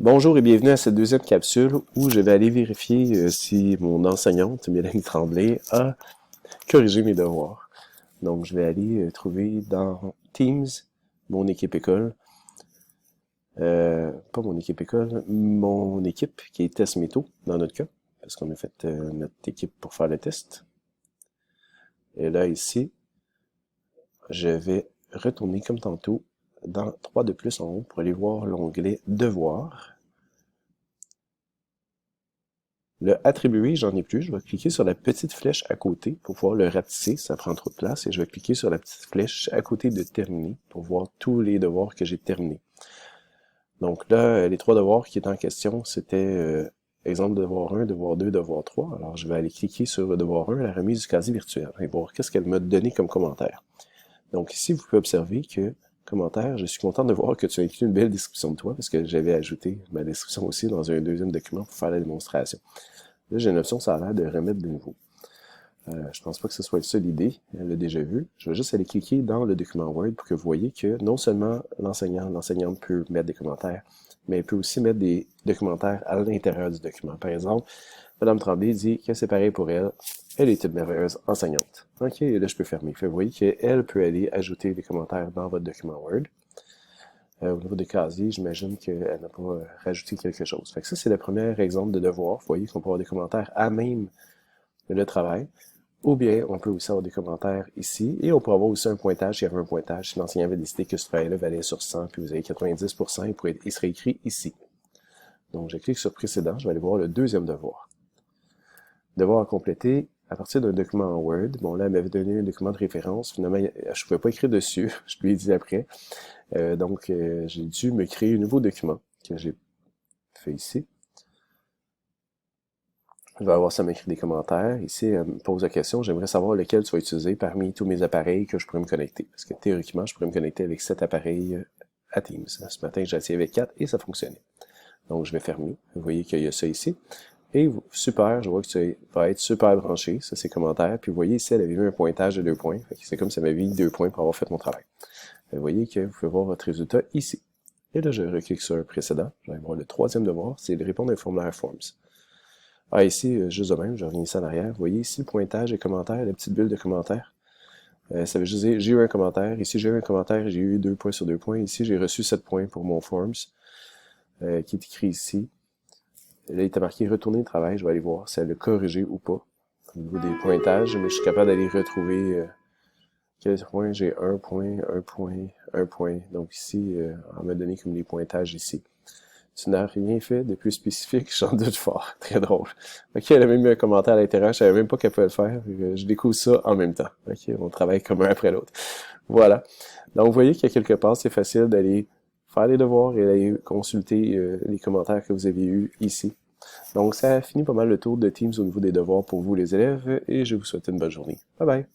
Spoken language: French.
Bonjour et bienvenue à cette deuxième capsule où je vais aller vérifier si mon enseignante, Mélanie Tremblay, a corrigé mes devoirs. Donc, je vais aller trouver dans Teams mon équipe école, pas mon équipe école, mon équipe qui est test métaux dans notre cas, parce qu'on a fait notre équipe pour faire le test. Et là, ici, je vais retourner comme tantôt dans 3 de plus en haut pour aller voir l'onglet Devoirs. Le attribuer, j'en ai plus. Je vais cliquer sur la petite flèche à côté pour pouvoir le rapetisser. Ça prend trop de place. Et je vais cliquer sur la petite flèche à côté de terminer pour voir tous les devoirs que j'ai terminés. Donc là, les 3 devoirs qui étaient en question, c'était exemple devoir 1, devoir 2, devoir 3. Alors je vais aller cliquer sur le devoir 1, la remise du casier virtuel, et voir qu'est-ce qu'elle m'a donné comme commentaire. Donc ici, vous pouvez observer que commentaire, je suis content de voir que tu as inclus une belle description de toi, parce que j'avais ajouté ma description aussi dans un deuxième document pour faire la démonstration. Là, j'ai une option, ça a l'air de remettre de nouveau. Je pense pas que ce soit ça l'idée, elle l'a déjà vu. Je vais juste aller cliquer dans le document Word pour que vous voyez que non seulement l'enseignante peut mettre des commentaires, mais elle peut aussi mettre des commentaires à l'intérieur du document. Par exemple, Madame Tremblay dit que c'est pareil pour elle, elle est une merveilleuse enseignante. Ok, là je peux fermer. Vous voyez qu'elle peut aller ajouter des commentaires dans votre document Word. Au niveau des casiers, j'imagine qu'elle n'a pas rajouté quelque chose. Fait que ça, c'est le premier exemple de devoir. Vous voyez qu'on peut avoir des commentaires à même le travail. Ou bien, on peut aussi avoir des commentaires ici. Et on peut avoir aussi un pointage, s'il y avait un pointage. Si l'enseignant avait décidé que ce travail-là valait sur 100, puis vous avez 90%, il serait écrit ici. Donc, je clique sur précédent. Je vais aller voir le deuxième devoir. Devoir à compléter à partir d'un document en Word. Bon, là, elle m'avait donné un document de référence. Finalement, je ne pouvais pas écrire dessus. Je lui ai dit après. Donc, j'ai dû me créer un nouveau document que j'ai fait ici. Je vais avoir ça m'écrire des commentaires. Ici, elle me pose la question, j'aimerais savoir lequel tu vas utiliser parmi tous mes appareils que je pourrais me connecter. Parce que théoriquement, je pourrais me connecter avec 7 appareils à Teams. Ce matin, j'ai essayé avec 4 et ça fonctionnait. Donc, je vais fermer. Vous voyez qu'il y a ça ici. Et super, je vois que tu vas être super branché. Ça, c'est commentaires. Puis vous voyez ici, elle avait mis un pointage de 2 points. C'est comme si elle m'avait mis 2 points pour avoir fait mon travail. Vous voyez que vous pouvez voir votre résultat ici. Et là, je reclique sur un précédent. Je vais voir le troisième devoir, c'est de répondre à un formulaire Forms. Ah, ici, juste de même, je reviens ici en arrière. Vous voyez ici le pointage et commentaires, la petite bulle de commentaires. Ça veut juste dire, j'ai eu un commentaire. Ici, j'ai eu un commentaire, j'ai eu 2 points sur 2 points. Ici, j'ai reçu 7 points pour mon Forms, qui est écrit ici. Là, il est marqué retourner le travail. Je vais aller voir si elle l'a corrigé ou pas. Au niveau des pointages, mais je suis capable d'aller retrouver quel point j'ai un point, un point, un point. Donc ici, on m'a donné comme les pointages ici. Tu n'as rien fait de plus spécifique, j'en doute fort. Très drôle. Ok, elle a même mis un commentaire à l'intérieur, je savais même pas qu'elle pouvait le faire. Je découvre ça en même temps. Ok, on travaille comme un après l'autre. Voilà. Donc vous voyez qu'à quelque part, c'est facile d'aller faire les devoirs et d'aller consulter les commentaires que vous avez eus ici. Donc ça finit pas mal le tour de Teams au niveau des devoirs pour vous les élèves et je vous souhaite une bonne journée. Bye bye!